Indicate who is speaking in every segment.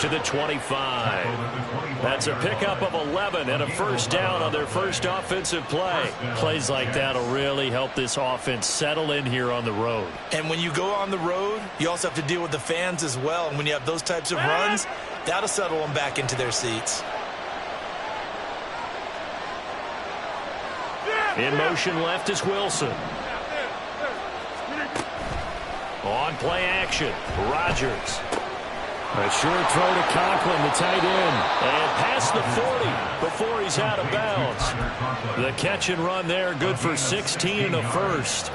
Speaker 1: to the 25. That's a pickup of 11 and a first down on their first offensive play. Plays like that will really help this offense settle in here on the road.
Speaker 2: And when you go on the road, you also have to deal with the fans as well. And when you have those types of runs, that'll settle them back into their seats.
Speaker 1: In motion left is Wilson. On play action, Rodgers. A short throw to Conklin, the tight end. And past the 40 before he's out of bounds. The catch and run there, good for 16 and a first.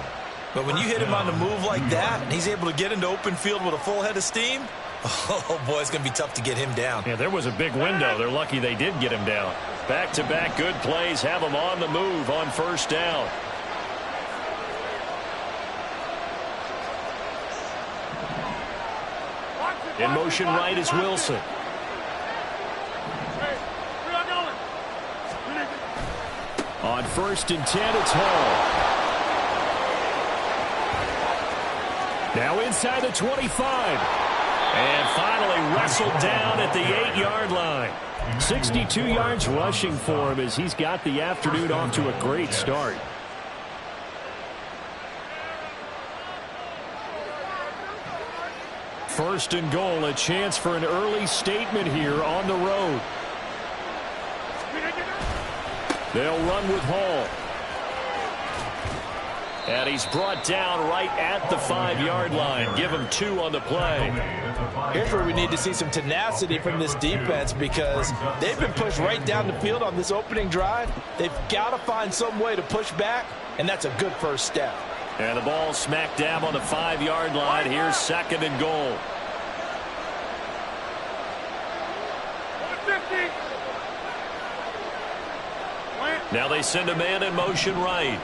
Speaker 2: But when you hit him on the move like that, and he's able to get into open field with a full head of steam, oh, boy, it's going to be tough to get him down.
Speaker 1: Yeah, there was a big window. They're lucky they did get him down. Back-to-back good plays have him on the move on first down. In motion right is Wilson. On 1st and 10, it's Hall. Now inside the 25. And finally wrestled down at the 8-yard line. 62 yards rushing for him as he's got the afternoon off to a great start. First and goal, a chance for an early statement here on the road. They'll run with Hall. And he's brought down right at the 5-yard line. Give him 2 on the play.
Speaker 2: Here's where we need to see some tenacity from this defense because they've been pushed right down the field on this opening drive. They've got to find some way to push back, and that's a good first step.
Speaker 1: And the ball smack dab on the 5-yard line. Here's 2nd and goal. Now they send a man in motion right.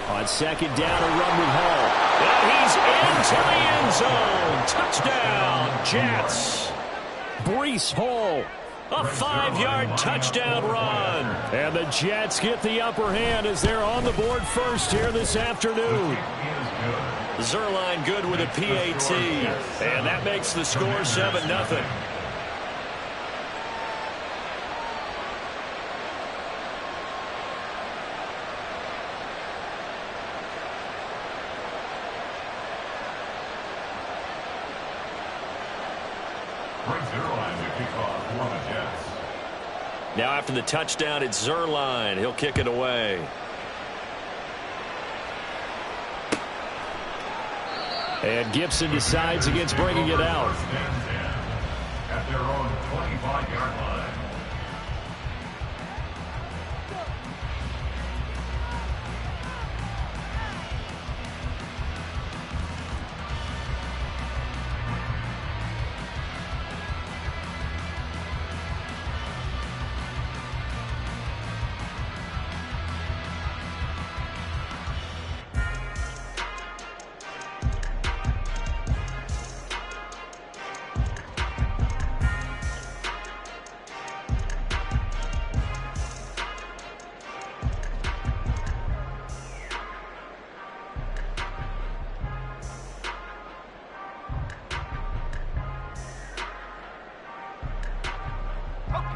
Speaker 1: On 2nd down, a run with Hall. And he's into the end zone. Touchdown, Jets. Breece Hall. A 5-yard touchdown run. And the Jets get the upper hand as they're on the board first here this afternoon. Zerline good with a PAT. And that makes the score 7-0. Now after the touchdown, it's Zerline. He'll kick it away. And Gibson decides against bringing it out. At their own 25-yard line.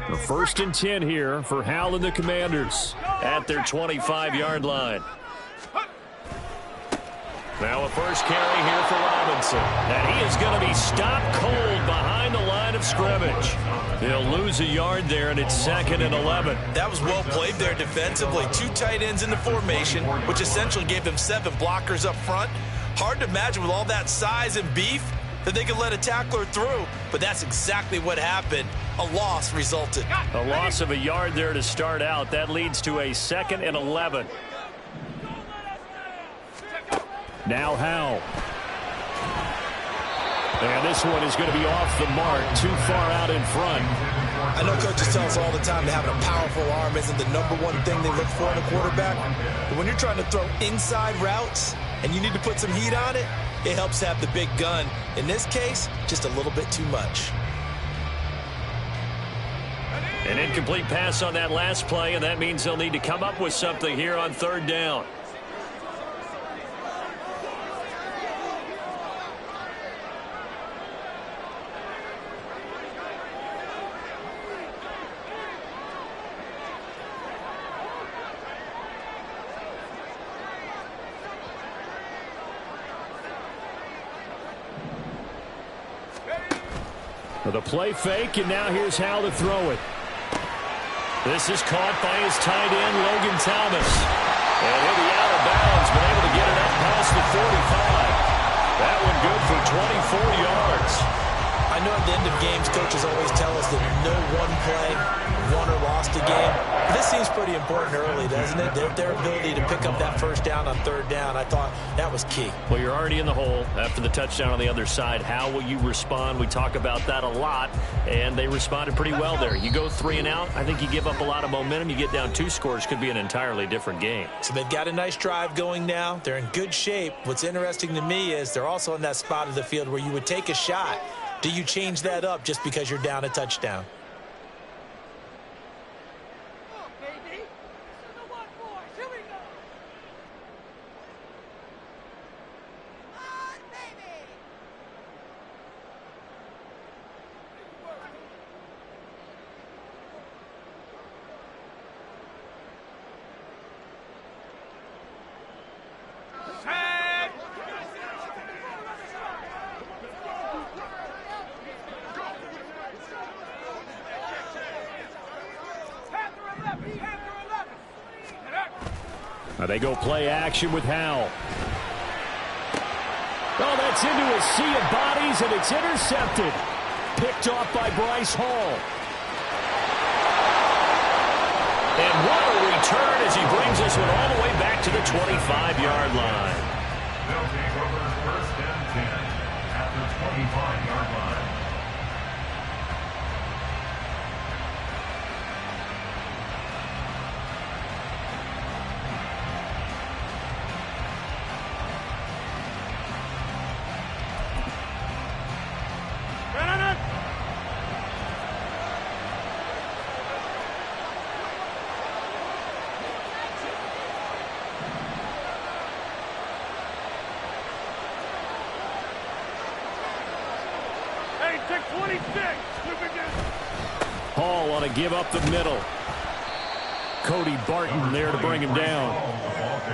Speaker 1: The 1st and 10 here for Hal and the Commanders at their 25-yard line. Now a first carry here for Robinson. And he is going to be stopped cold behind the line of scrimmage. They'll lose a yard there, and it's 2nd and 11.
Speaker 2: That was well played there defensively. 2 tight ends in the formation, which essentially gave them 7 blockers up front. Hard to imagine with all that size and beef that they could let a tackler through, but that's exactly what happened. A loss resulted.
Speaker 1: A loss of a yard there to start out. That leads to a 2nd and 11. Now Hal. And this one is going to be off the mark, too far out in front.
Speaker 2: I know coaches tell us all the time that having a powerful arm isn't the #1 thing they look for in a quarterback. But when you're trying to throw inside routes and you need to put some heat on it, it helps to have the big gun. In this case, just a little bit too much.
Speaker 1: An incomplete pass on that last play, and that means they'll need to come up with something here on 3rd down. The play fake, and now here's how to throw it. This is caught by his tight end, Logan Thomas. And he'll be out of bounds, but able to get it up past the 45. That one good for 24 yards.
Speaker 2: I know at the end of games, coaches always tell us that no one play won or lost a game. But this seems pretty important early, doesn't it? Their ability to pick up that first down on third down, I thought that was key.
Speaker 1: Well, you're already in the hole after the touchdown on the other side. How will you respond? We talk about that a lot, and they responded pretty well there. You go 3 and out, I think you give up a lot of momentum. You get down 2 scores, could be an entirely different game.
Speaker 2: So they've got a nice drive going now. They're in good shape. What's interesting to me is they're also in that spot of the field where you would take a shot. Do you change that up just because you're down a touchdown?
Speaker 1: They go play action with Howell. Oh, that's into a sea of bodies, and it's intercepted. Picked off by Bryce Hall. And what a return as he brings this one all the way back to the 25-yard line.
Speaker 3: They'll take over first and 10 at the 25-yard line.
Speaker 1: Hall on a give up the middle. Cody Barton there to bring him down.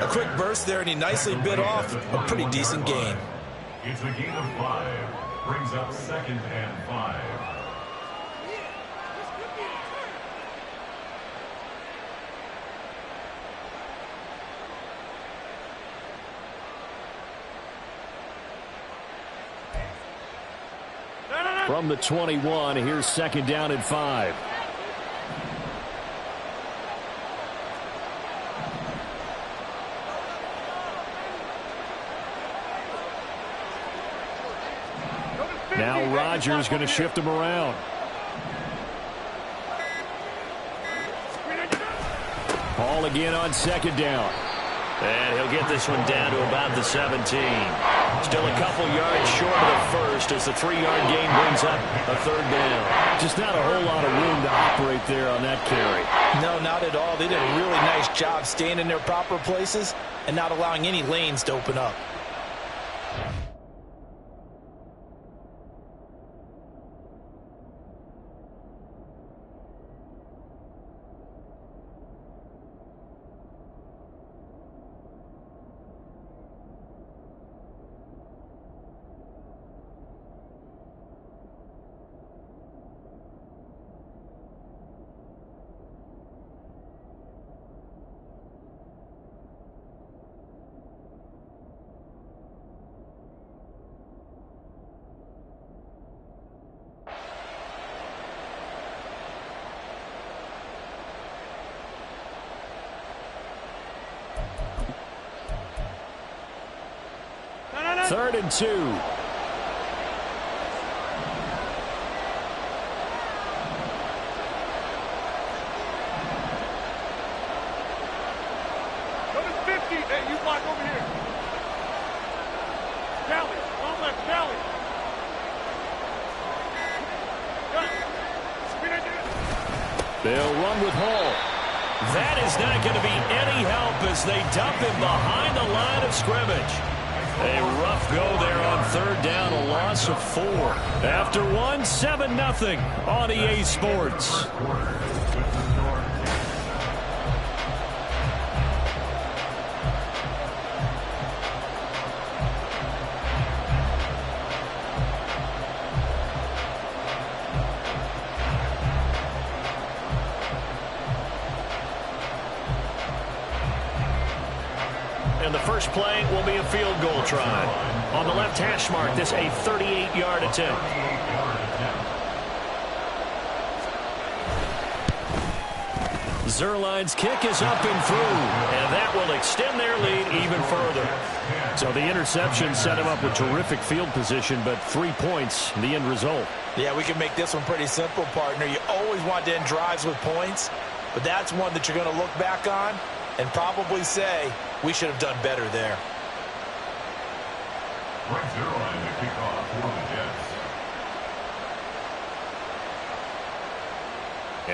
Speaker 2: A quick burst there, and he nicely bit off a pretty decent gain.
Speaker 3: It's a gain of 5. Brings up 2nd and 5.
Speaker 1: From the 21, here's 2nd down and 5. Now Rodgers going to shift him around. Hall again on 2nd down. And he'll get this one down to about the 17. Still a couple yards short of the first as the 3-yard gain brings up a 3rd down. Just not a whole lot of room to operate there on that carry.
Speaker 2: No, not at all. They did a really nice job staying in their proper places and not allowing any lanes to open up.
Speaker 1: Third and 2.
Speaker 3: Go to 50, hey, you block over here. Kelly, on left, Kelly.
Speaker 1: They'll run with Hall. That is not going to be any help as they dump him behind the line of scrimmage. A rough go there on 3rd down, a loss of 4. After one, 7-0 on EA Sports. next play will be a field goal try. On the left hash mark, this a 38-yard attempt. Zuerlein's kick is up and through, and that will extend their lead even further. So the interception set him up with terrific field position, but 3 points, the end result.
Speaker 2: Yeah, we can make this one pretty simple, partner. You always want to end drives with points, but that's one that you're going to look back on and probably say, we should have done better there.
Speaker 3: Zuerlein to kick off for the Jets.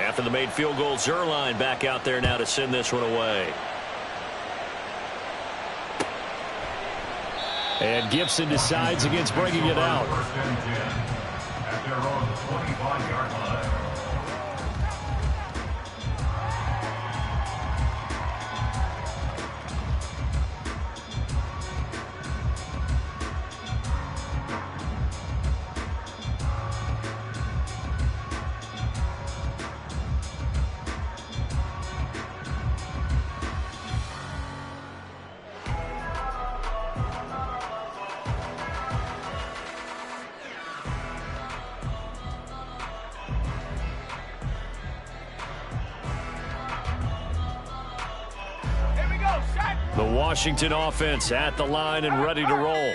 Speaker 1: After the made field goal, Zuerlein back out there now to send this one away. And Gibson decides against bringing it out.
Speaker 3: First and 10 at their own 25-yard line.
Speaker 1: The Washington offense at the line and ready to roll.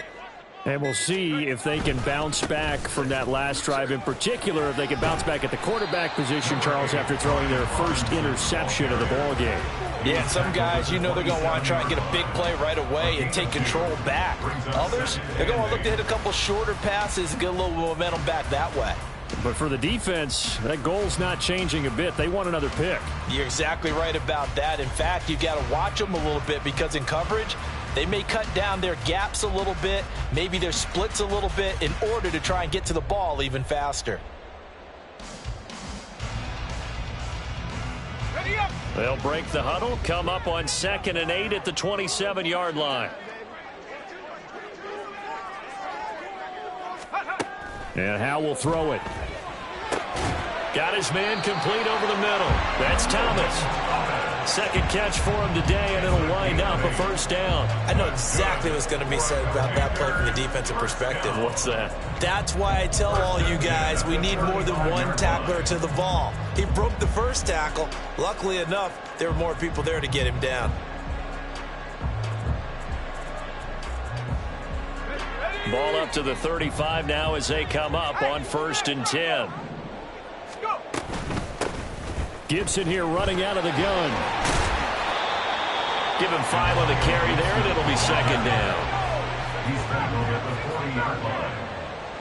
Speaker 1: And we'll see if they can bounce back from that last drive. In particular, if they can bounce back at the quarterback position, Charles, after throwing their first interception of the ball game.
Speaker 2: Yeah, some guys, you know they're going to want to try and get a big play right away and take control back. Others, they're going to look to hit a couple shorter passes and get a little momentum back that way.
Speaker 1: But for the defense, that goal's not changing a bit. They want another pick.
Speaker 2: You're exactly right about that. In fact, you've got to watch them a little bit because in coverage, they may cut down their gaps a little bit, maybe their splits a little bit in order to try and get to the ball even faster.
Speaker 1: They'll break the huddle, come up on 2nd and 8 at the 27-yard line. And Howe will throw it. Got his man complete over the middle. That's Thomas. Second catch for him today, and it'll wind up a first down.
Speaker 2: I know exactly what's going to be said about that play from the defensive perspective.
Speaker 1: What's that?
Speaker 2: That's why I tell all you guys we need more than one tackler to the ball. He broke the first tackle. Luckily enough, there were more people there to get him down.
Speaker 1: Ball up to the 35 now as they come up on 1st and 10. Gibson here running out of the gun. Give him 5 on the carry there, and it'll be 2nd down.
Speaker 3: He's tackled at the 40-yard line.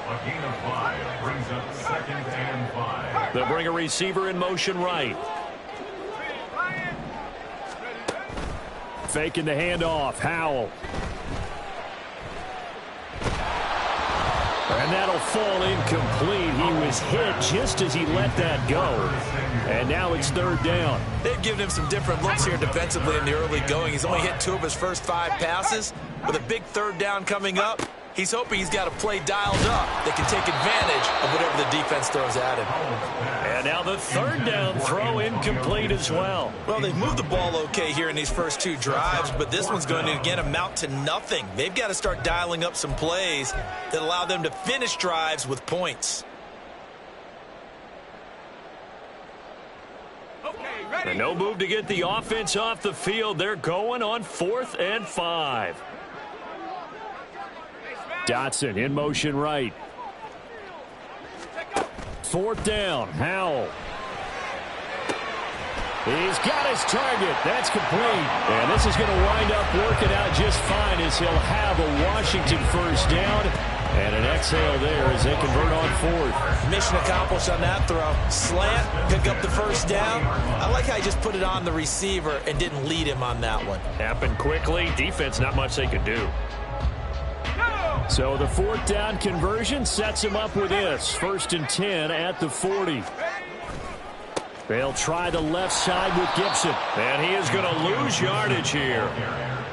Speaker 3: A gain of 5 brings up 2nd and 5.
Speaker 1: They'll bring a receiver in motion right. Faking the handoff. Howell. And that'll fall incomplete. He was hit just as he let that go. And now it's 3rd down.
Speaker 2: They've given him some different looks here defensively in the early going. He's only hit 2 of his first 5 passes. With a big 3rd down coming up, he's hoping he's got a play dialed up that can take advantage of whatever the defense throws at him.
Speaker 1: And now the 3rd down throw incomplete as well.
Speaker 2: Well, they've moved the ball okay here in these first 2 drives, but this one's going to, again, amount to nothing. They've got to start dialing up some plays that allow them to finish drives with points.
Speaker 1: And no move to get the offense off the field. They're going on 4th and 5. Dotson in motion right. 4th down. Howell. He's got his target. That's complete. And this is going to wind up working out just fine as he'll have a Washington first down. And an exhale there as they convert on 4th.
Speaker 2: Mission accomplished on that throw. Slant, pick up the first down. I like how he just put it on the receiver and didn't lead him on that one.
Speaker 1: Happened quickly. Defense, not much they could do. So the 4th down conversion sets him up with this. 1st and 10 at the 40. They'll try the left side with Gibson. And he is going to lose yardage here.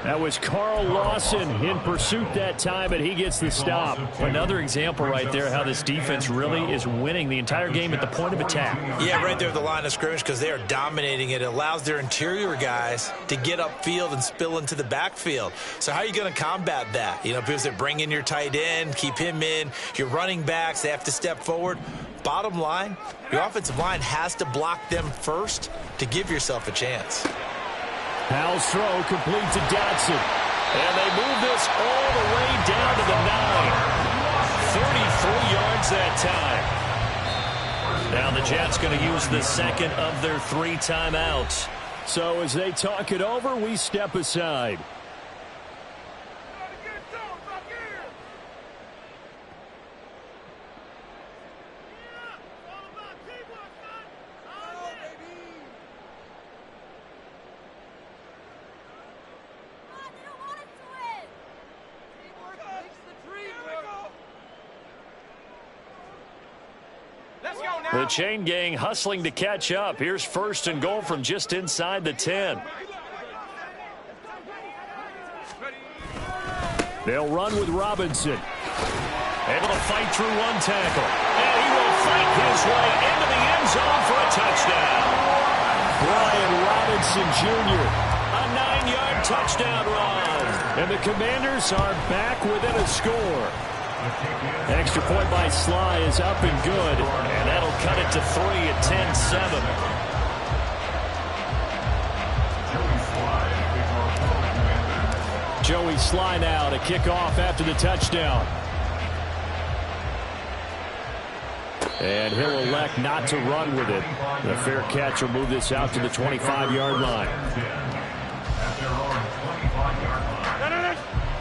Speaker 1: That was Carl Lawson in pursuit that time, and he gets the stop.
Speaker 4: Another example right there how this defense really is winning the entire game at the point of attack.
Speaker 2: Yeah, right there at the line of scrimmage because they are dominating it. It allows their interior guys to get upfield and spill into the backfield. So how are you going to combat that? You know, because they bring in your tight end, keep him in. Your running backs, they have to step forward. Bottom line, your offensive line has to block them first to give yourself a chance.
Speaker 1: Howell's throw complete to Dotson. And they move this all the way down to the 9. 33 yards that time. Now the Jets going to use the second of their 3 timeouts. So as they talk it over, we step aside. The chain gang hustling to catch up. Here's 1st and goal from just inside the 10. They'll run with Robinson. Able to fight through 1 tackle. And he will fight his way into the end zone for a touchdown. Brian Robinson Jr. A 9-yard touchdown run. And the Commanders are back within a score. Extra point by Sly is up and good, and that'll cut it to 3 at 10-7. Joey Sly now to kick off after the touchdown. And he'll elect not to run with it. The fair catch will move this out to the 25-yard line.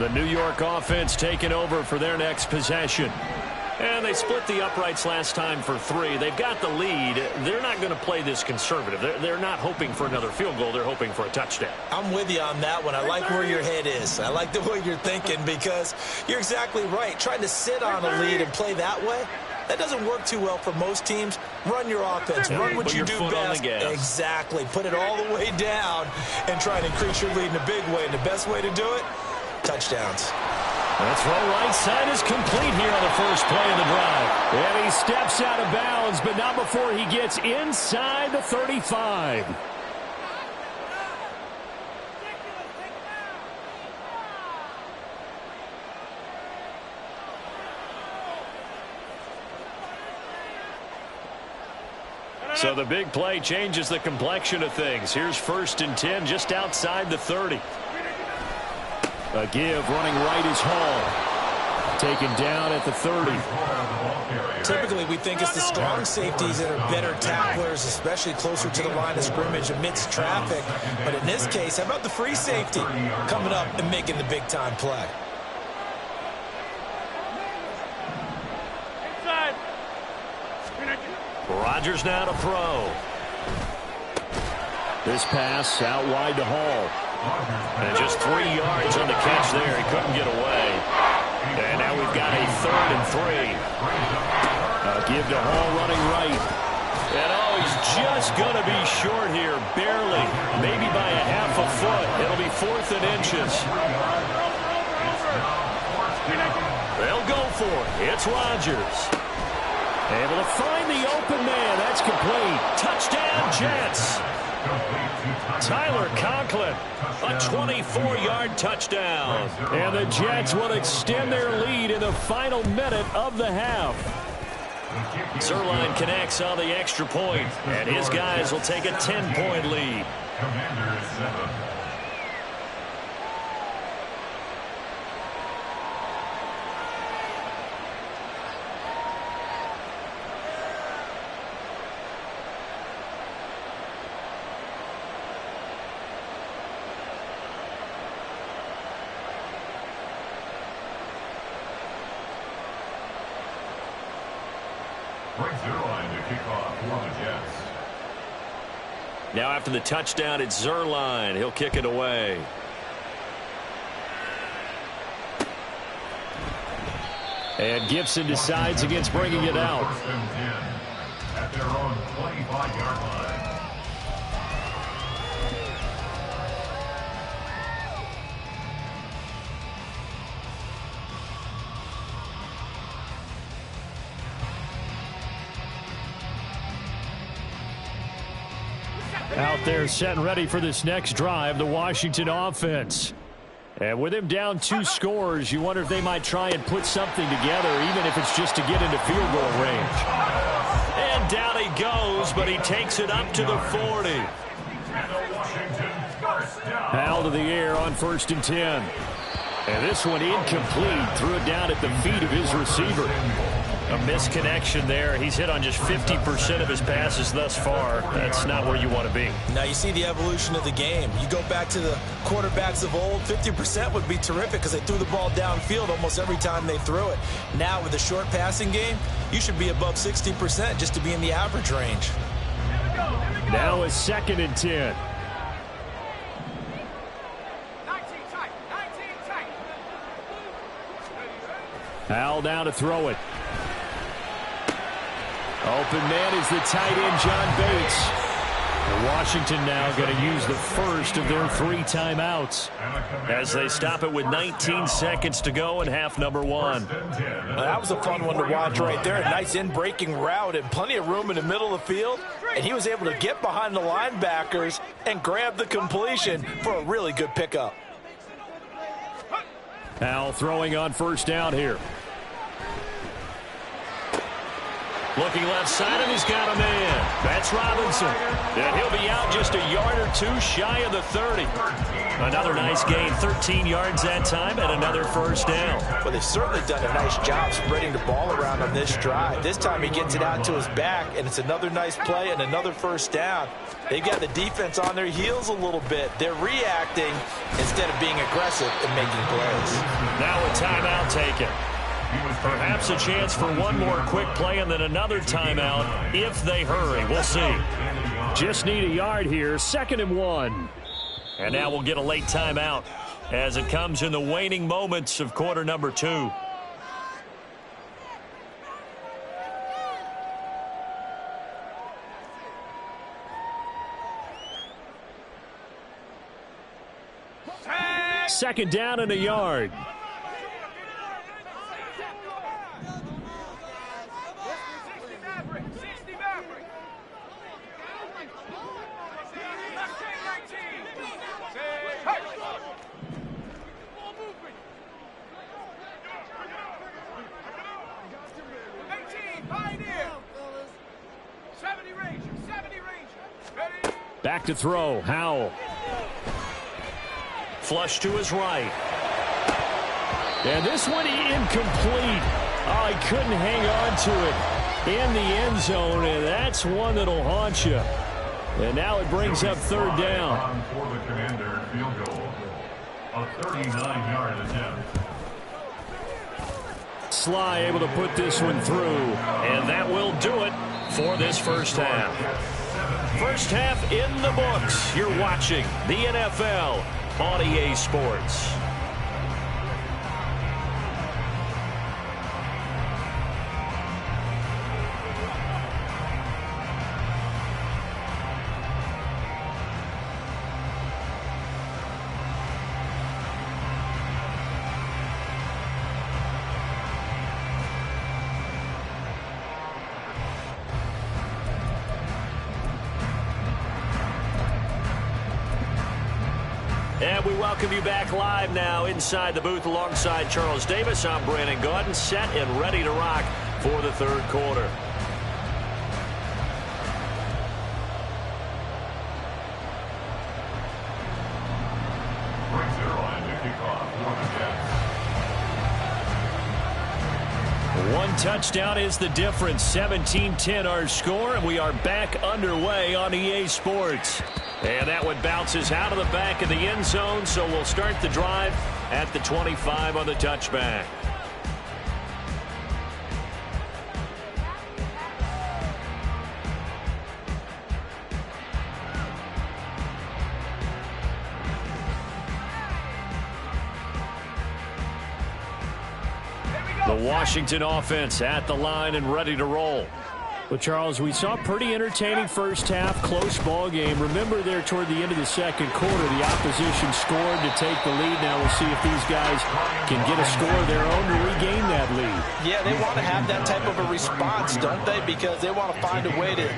Speaker 1: The New York offense taking over for their next possession. And they split the uprights last time for 3. They've got the lead. They're not going to play this conservative. They're not hoping for another field goal. They're hoping for a touchdown.
Speaker 2: I'm with you on that one. I like where your head is. I like the way you're thinking because you're exactly right. Trying to sit on a lead and play that way, that doesn't work too well for most teams. Run your offense. Run what you do best. Exactly. Put it all the way down and try and increase your lead in a big way. And the best way to do it, touchdowns.
Speaker 1: That throw right side is complete here on the first play of the drive. And he steps out of bounds, but not before he gets inside the 35. So the big play changes the complexion of things. Here's 1st and 10 just outside the 30. A give running right is Hall. Taken down at the 30.
Speaker 2: Typically, we think it's the strong safeties that are better tacklers, especially closer to the line of scrimmage amidst traffic. But in this case, how about the free safety coming up and making the big-time play?
Speaker 1: Rodgers now to throw. This pass out wide to Hall. And just 3 yards on the catch there. He couldn't get away. And now we've got a 3rd and 3. Give to Hall running right. And oh, he's just going to be short here. Barely. Maybe by a half a foot. It'll be 4th and inches. They'll go for it. It's Rodgers. Able to find the open man. That's complete. Touchdown, Jets. Tyler Conklin, a 24-yard touchdown. And the Jets will extend their lead in the final minute of the half. Zerline connects on the extra point, and his guys will take a 10-point lead.
Speaker 3: Commanders 7.
Speaker 1: Now after the touchdown, it's Zerline. He'll kick it away. And Gibson decides against bringing it out.
Speaker 3: At their own 25-yard line.
Speaker 1: 2
Speaker 4: Out there set and ready for this next drive, the Washington offense. And with him down 2 scores, you wonder if they might try and put something together, even if it's just to get into field goal range.
Speaker 1: And down he goes, but he takes it up to the 40.
Speaker 4: Foul to the air on 1st and 10. And this one incomplete. Threw it down at the feet of his receiver. A misconnection there. He's hit on just 50% of his passes thus far. That's not where you want to be.
Speaker 2: Now you see the evolution of the game. You go back to the quarterbacks of old, 50% would be terrific because they threw the ball downfield almost every time they threw it. Now with the short passing game, you should be above 60% just to be in the average range.
Speaker 4: Now a 2nd and 10. Al now to throw it. Open man is the tight end, John Bates. And Washington now going to use the first of their 3 timeouts as they stop it with 19 seconds to go in half number 1.
Speaker 2: That was a fun one to watch right there. A nice in-breaking route and plenty of room in the middle of the field. And he was able to get behind the linebackers and grab the completion for a really good pickup.
Speaker 4: Al throwing on 1st down here.
Speaker 1: Looking left side, and he's got a man. That's Robinson. And he'll be out just a yard or 2 shy of the 30. Another nice gain, 13 yards that time, and another 1st down.
Speaker 2: Well, they've certainly done a nice job spreading the ball around on this drive. This time he gets it out to his back, and it's another nice play and another 1st down. They've got the defense on their heels a little bit. They're reacting instead of being aggressive and making plays.
Speaker 1: Now a timeout taken. Perhaps a chance for one more quick play and then another timeout if they hurry. We'll see.
Speaker 4: Just need a yard here. 2nd and 1.
Speaker 1: And now we'll get a late timeout as it comes in the waning moments of quarter number 2.
Speaker 4: Second down and a yard. Back to throw. Howell.
Speaker 1: Flush to his right.
Speaker 4: And this one incomplete. Oh, he couldn't hang on to it in the end zone, and that's one that'll haunt you. And now it brings up 3rd down.
Speaker 3: For the Commander, field goal. A 39-yard attempt.
Speaker 4: Sly able to put this one through.
Speaker 1: And that will do it for this 1st half. First half in the books. You're watching the NFL on EA Sports. And we welcome you back live now inside the booth alongside Charles Davis. I'm Brandon Gaudin, set and ready to rock for the 3rd quarter. One touchdown is the difference. 17-10 our score, and we are back underway on EA Sports. And that one bounces out of the back of the end zone, so we'll start the drive at the 25 on the touchback. The Washington offense at the line and ready to roll.
Speaker 4: Well, Charles, we saw a pretty entertaining first half, close ball game. Remember there toward the end of the 2nd quarter, the opposition scored to take the lead. Now we'll see if these guys can get a score of their own to regain that lead.
Speaker 2: Yeah, they want to have that type of a response, don't they? Because they want to find a way to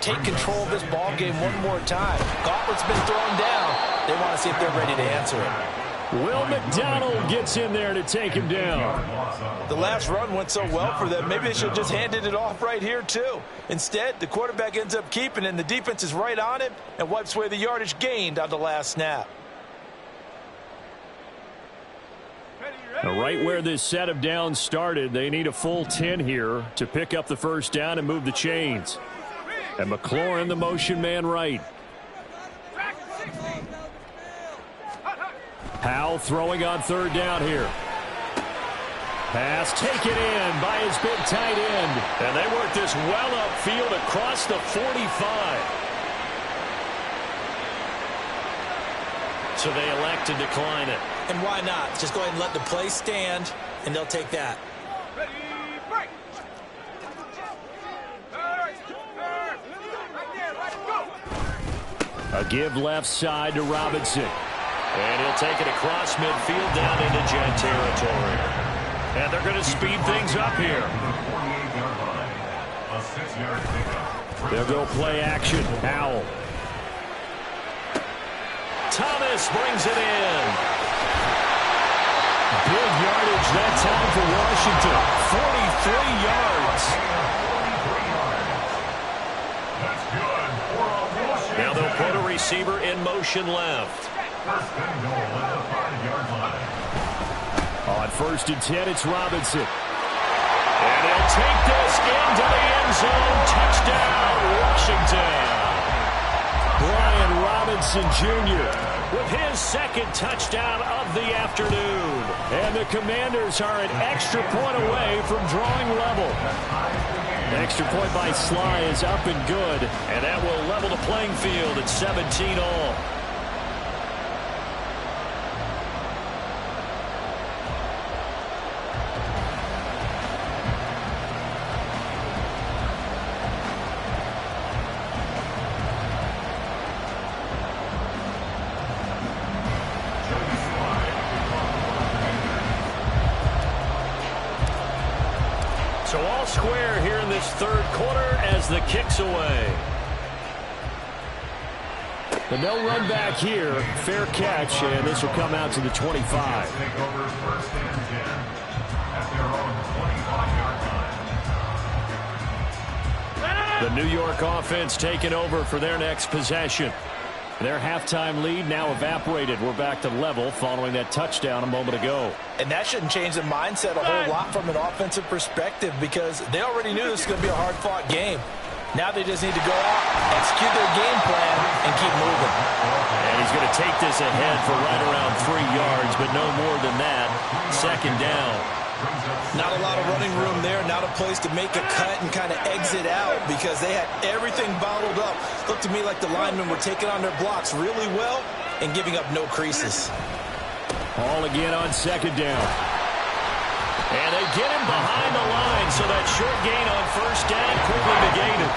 Speaker 2: take control of this ball game one more time. Gauntlet's been thrown down. They want to see if they're ready to answer it.
Speaker 4: Will McDonald gets in there to take him down.
Speaker 2: The last run went so well for them, maybe they should have just handed it off right here too. Instead, the quarterback ends up keeping it, and the defense is right on him and wipes away the yardage gained on the last snap.
Speaker 4: Now, right where this set of downs started, they need a full 10 here to pick up the first down and move the chains. And McLaurin, the motion man right. Powell throwing on third down here. Pass taken in by his big tight end. And they work this well upfield across the 45. So they elect to decline it.
Speaker 2: And why not? Just go ahead and let the play stand, and they'll take that.
Speaker 4: A give left side to Robinson. And he'll take it across midfield down into Jet territory. And they're going to speed things up here. They'll go play action. Powell. Thomas brings it in. Big yardage that time for Washington. 43 yards. Now they'll put a receiver in motion left.
Speaker 3: First and goal at the 5-yard line.
Speaker 4: On 1st and 10, it's Robinson. And he'll take this into the end zone. Touchdown, Washington. Brian Robinson Jr. with his second touchdown of the afternoon. And the Commanders are an extra point away from drawing level. The extra point by Sly is up and good. And that will level the playing field at 17 all. So all square here in this third quarter as the kick's away. The no run back here. Fair catch, and this will come out to the 25.
Speaker 3: Take over 1st and 10 at their own 25-yard line.
Speaker 4: The New York offense taking over for their next possession. Their halftime lead now evaporated. We're back to level following that touchdown a moment ago.
Speaker 2: And that shouldn't change the mindset a whole lot from an offensive perspective, because they already knew this was going to be a hard-fought game. Now they just need to go out, execute their game plan, and keep moving.
Speaker 4: And he's going to take this ahead for right around 3 yards, but no more than that. Second down.
Speaker 2: Not a lot of running room there, not a place to make a cut and kind of exit out, because they had everything bottled up. Looked to me like the linemen were taking on their blocks really well and giving up no creases.
Speaker 4: Ball again on second down. And they get him behind the line, so that short gain on first down quickly negated.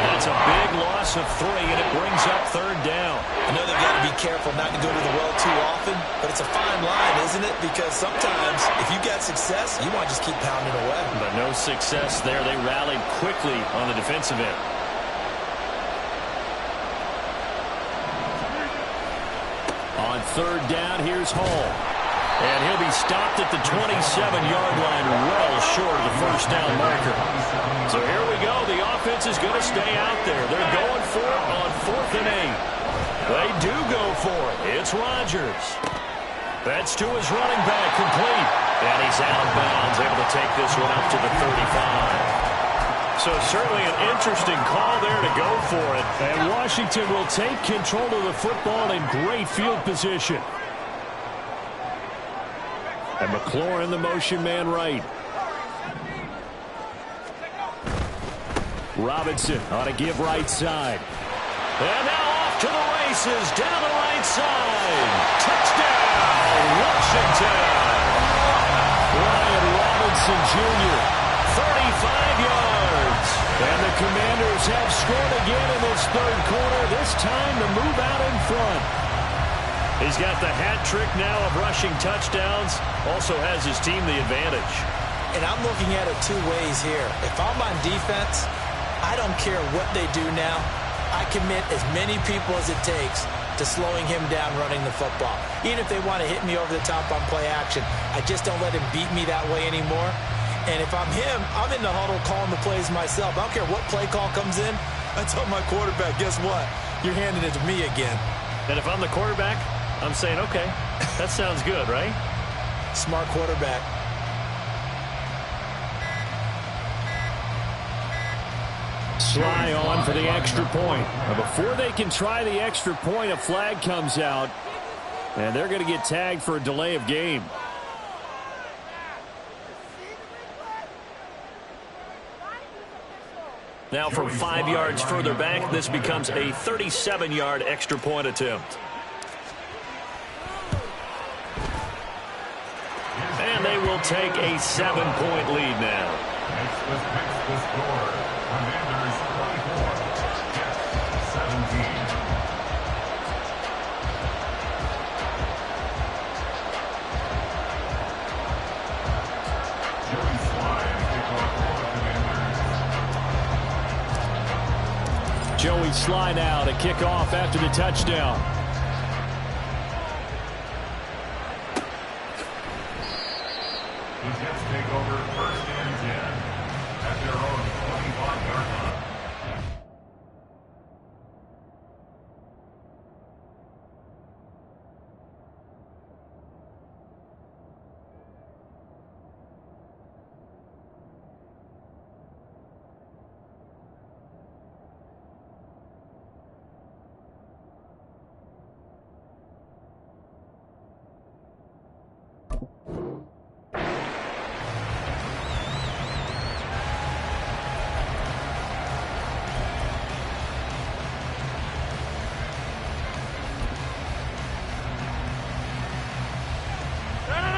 Speaker 4: That's a big loss of 3, and it brings up third down.
Speaker 2: I know they've got to be careful not to go to the well too often, but it's a fine line, isn't it? Because sometimes if you got success, you want to just keep pounding away.
Speaker 4: But no success there. They rallied quickly on the defensive end. On third down, here's Hall. And he'll be stopped at the 27-yard line, well short of the first down marker. So here we go. The offense is going to stay out there. They're going for it on 4th and 8. They do go for it. It's Rodgers. That's to his running back, complete. And he's out of bounds, able to take this one up to the 35. So certainly an interesting call there to go for it. And Washington will take control of the football in great field position. And McLaurin, the motion man right. Robinson on a give right side. And now off to the races, down the right side. Touchdown, Washington. Brian Robinson Jr., 35 yards. And the Commanders have scored again in this third quarter, this time to move out in front. He's got the hat trick now of rushing touchdowns. Also has his team the advantage.
Speaker 2: And I'm looking at it two ways here. If I'm on defense, I don't care what they do now. I commit as many people as it takes to slowing him down running the football. Even if they want to hit me over the top on play action, I just don't let him beat me that way anymore. And if I'm him, I'm in the huddle calling the plays myself. I don't care what play call comes in. I tell my quarterback, guess what? You're handing it to me again.
Speaker 4: And if I'm the quarterback, I'm saying, okay, that sounds good, right?
Speaker 2: Smart quarterback.
Speaker 4: Sly on for the extra point. Now before they can try the extra point, a flag comes out, and they're going to get tagged for a delay of game. Now from 5 yards further back, this becomes a 37-yard extra point attempt. And they will take a 7-point lead now.
Speaker 3: Next the score. Commanders 24, Jets 17. Joey Sly kickoff for the Commanders.
Speaker 4: Joey Sly now to kick off after the touchdown.
Speaker 3: The Jets take over 1st and 10 at their own 25-yard line.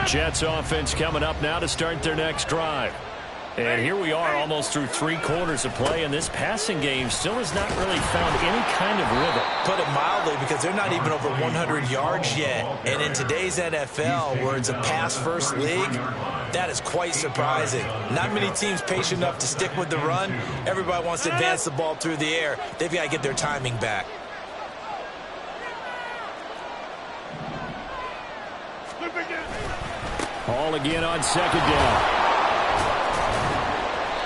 Speaker 4: Jets offense coming up now to start their next drive. And here we are almost through 3 quarters of play, and this passing game still has not really found any kind of rhythm.
Speaker 2: Put it mildly, because they're not even over 100 yards yet. And in today's NFL, where it's a pass-first league, that is quite surprising. Not many teams patient enough to stick with the run. Everybody wants to advance the ball through the air. They've got to get their timing back.
Speaker 4: Ball again on 2nd down.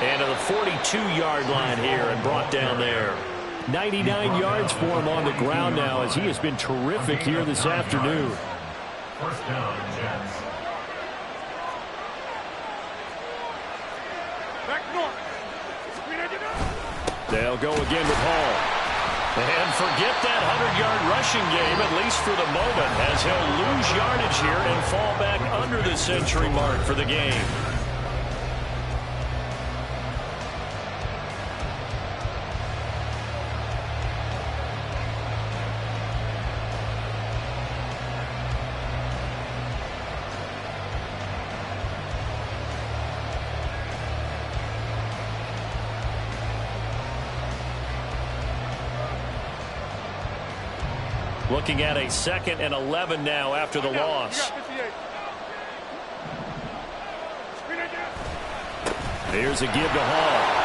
Speaker 4: And to the 42-yard line here and brought down there. 99 yards for him on the ground now, as he has been terrific here this afternoon.
Speaker 3: 1st down, Jets.
Speaker 4: They'll go again with Hall. And forget that 100-yard rushing game, at least for the moment, as he'll lose yardage here and fall back under the century mark for the game. Looking at a 2nd and 11 now after the loss. Here's a give to Hall.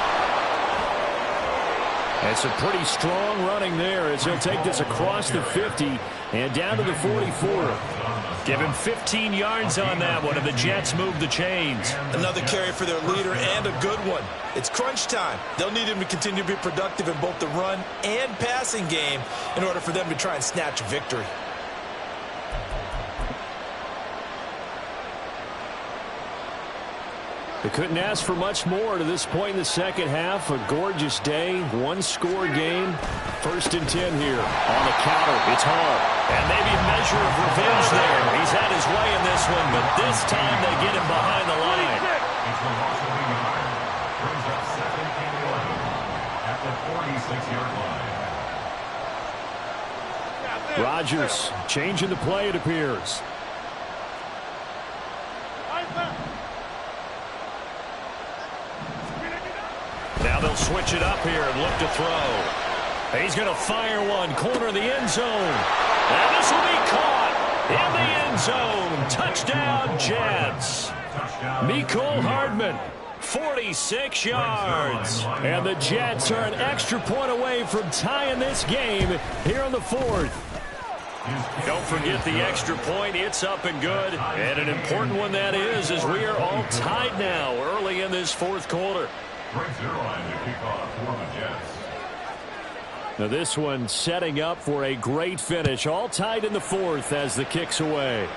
Speaker 4: And some pretty strong running there as he'll take this across the 50 and down to the 44. Give him 15 yards on that one, and the Jets move the chains.
Speaker 2: Another carry for their leader, and a good one. It's crunch time. They'll need him to continue to be productive in both the run and passing game in order for them to try and snatch a victory.
Speaker 4: They couldn't ask for much more to this point in the second half. A gorgeous day, one-score game. 1st and 10 here on the counter. It's Hall. And maybe a measure of revenge there. He's had his way in this one, but this time they get him behind the line.
Speaker 3: It's the loss of a yard. Brings up 2nd and 11 at the 46-yard line.
Speaker 4: Rodgers changing the play, it appears. Now they'll switch it up here and look to throw. He's going to fire one, corner of the end zone. And this will be caught in the end zone. Touchdown, Jets. Mecole Hardman
Speaker 1: 46 yards.
Speaker 4: And the Jets are an extra point away from tying this game here in the fourth.
Speaker 1: Don't forget the extra point. It's up and good. And an important one that is, as we are all tied now early in this fourth quarter.
Speaker 4: Now this one setting up for a great finish. All tied in the fourth as the kick's away.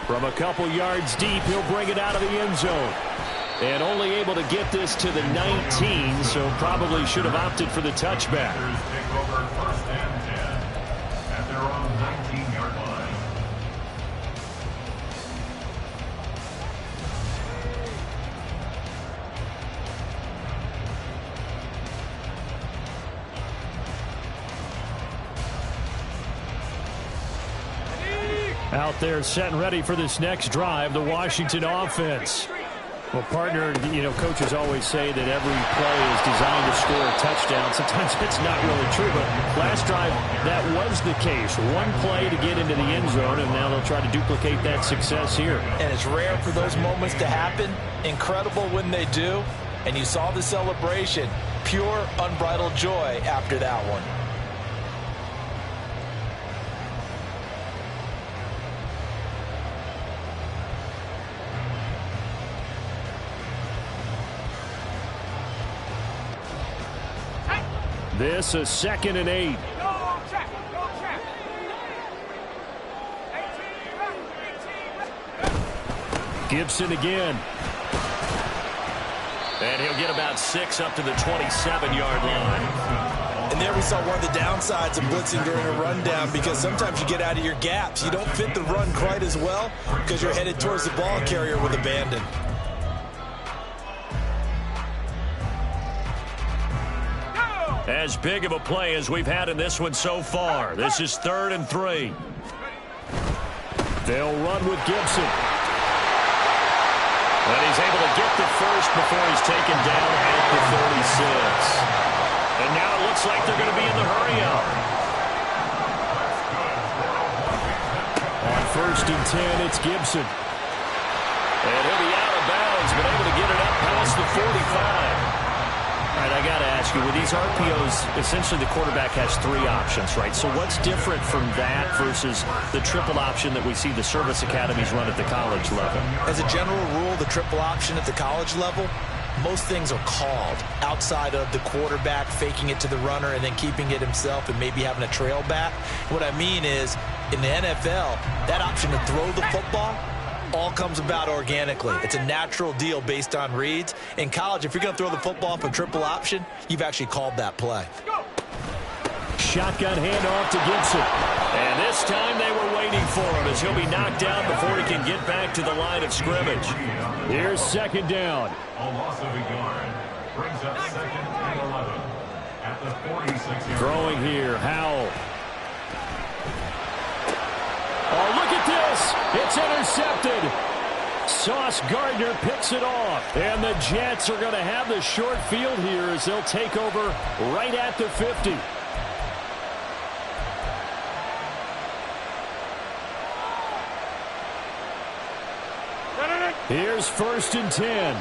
Speaker 4: From a couple yards deep, he'll bring it out of the end zone. And only able to get this to the 19, so probably should have opted for the touchback. Out there set and ready for this next drive, the Washington offense. Well, partner, coaches always say that every play is designed to score a touchdown. Sometimes it's not really true, but last drive, that was the case. One play to get into the end zone, and now they'll try to duplicate that success here.
Speaker 2: And it's rare for those moments to happen. Incredible when they do. And you saw the celebration. Pure, unbridled joy after that one.
Speaker 4: This is 2nd and 8. Gibson again.
Speaker 1: And he'll get about 6 up to the 27-yard line.
Speaker 2: And there we saw one of the downsides of blitzing during a rundown, because sometimes you get out of your gaps. You don't fit the run quite as well because you're headed towards the ball carrier with abandon.
Speaker 1: As big of a play as we've had in this one so far. This is 3rd and 3.
Speaker 4: They'll run with Gibson.
Speaker 1: And he's able to get the first before he's taken down at the 36. And now it looks like they're going to be in the hurry-up.
Speaker 4: On 1st and 10, it's Gibson.
Speaker 1: And he'll be out of bounds, but able to get it up past the 45. All right, I got to ask you, with these RPOs, essentially the quarterback has 3 options, right? So what's different from that versus the triple option that we see the service academies run at the college level?
Speaker 2: As a general rule, the triple option at the college level, most things are called outside of the quarterback faking it to the runner and then keeping it himself and maybe having a trail back. What I mean is, in the NFL, that option to throw the football all comes about organically. It's a natural deal based on reads. In college, if you're going to throw the football for triple option, you've actually called that play.
Speaker 4: Shotgun handoff to Gibson.
Speaker 1: And this time they were waiting for him as he'll be knocked down before he can get back to the line of scrimmage.
Speaker 4: Here's 2nd down.
Speaker 3: A loss of a yard brings up 2nd and 11 at the 46-yard.
Speaker 4: Throwing here, Howell. Oh, look at this. It's intercepted. Sauce Gardner picks it off. And the Jets are going to have the short field here as they'll take over right at the 50. Here's 1st and 10.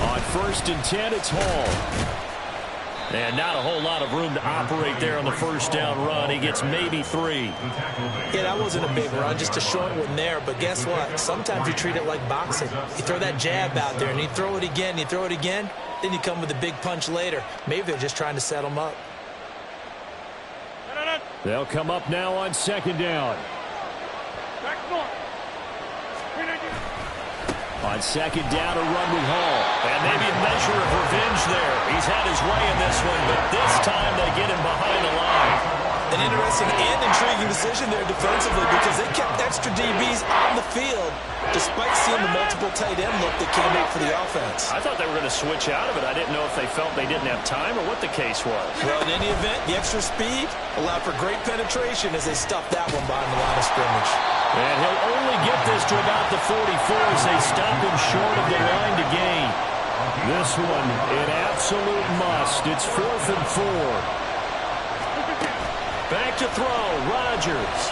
Speaker 4: On 1st and 10, it's Hall. And not a whole lot of room to operate there on the 1st down run. He gets maybe 3.
Speaker 2: Yeah, that wasn't a big run, just a short one there. But guess what? Sometimes you treat it like boxing. You throw that jab out there, and you throw it again, you throw it again, then you come with a big punch later. Maybe they're just trying to set them up.
Speaker 4: They'll come up now on 2nd down. On 2nd down, a run with Hall.
Speaker 1: And maybe a measure of revenge there. He's had his way in this one, but this time they get him behind the line.
Speaker 2: An interesting and intriguing decision there defensively, because they kept extra DBs on the field despite seeing the multiple tight end look that came out for the offense.
Speaker 1: I thought they were going to switch out of it. I didn't know if they felt they didn't have time or what the case was.
Speaker 2: Well, in any event, the extra speed allowed for great penetration as they stuffed that one behind the line of scrimmage.
Speaker 1: And he'll only get this to about the 44 as they stop him short of the line to gain. This one, an absolute must. It's 4th and 4. Back to throw, Rodgers.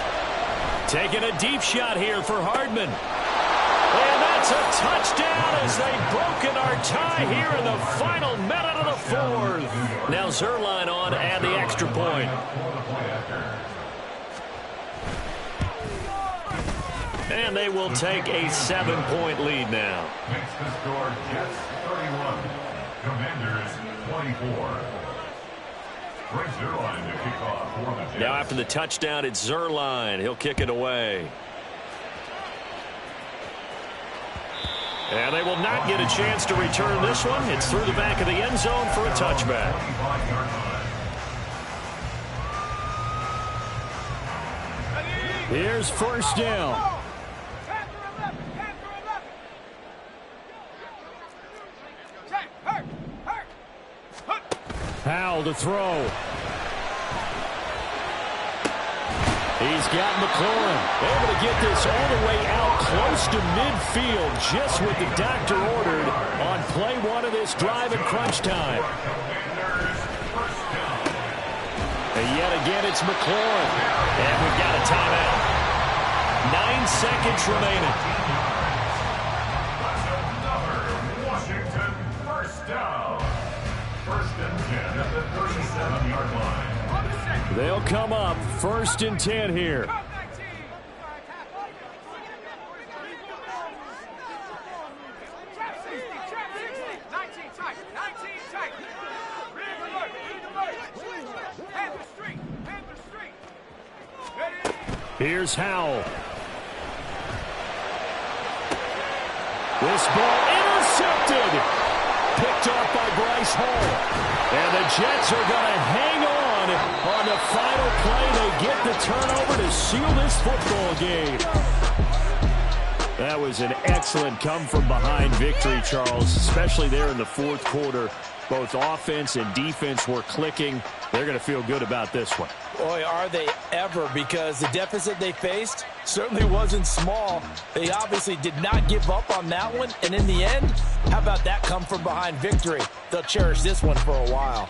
Speaker 1: Taking a deep shot here for Hardman. And that's a touchdown as they've broken our tie here in the final minute of the 4th. Now Zerline on and the extra point. And they will take a 7-point lead now.
Speaker 3: Makes the score Jets 31, Commanders 24. Bring Zerline to kick off for the Jets.
Speaker 1: Now after the touchdown, it's Zerline. He'll kick it away. And they will not get a chance to return this one. It's through the back of the end zone for a touchback. Here's 1st down. Howell to throw. He's got McLaurin able to get this all the way out close to midfield, just what the doctor ordered on play 1 of this drive in crunch time. And yet again, it's McLaurin. And we've got a timeout. 9 seconds remaining.
Speaker 3: Another Washington first down. 1st and 10 at the 37-yard line.
Speaker 1: They'll come up 1st and 10 here. Here's Howell. This ball intercepted. Picked off by Bryce Hall. And the Jets are going to hang on the final play. They get the turnover to seal this football game. That was an excellent come-from-behind victory, Charles, especially there in the 4th quarter. Both offense and defense were clicking. They're going to feel good about this one.
Speaker 2: Boy, are they ever, because the deficit they faced certainly wasn't small. They obviously did not give up on that one, and in the end, how about that come-from-behind victory? They'll cherish this one for a while.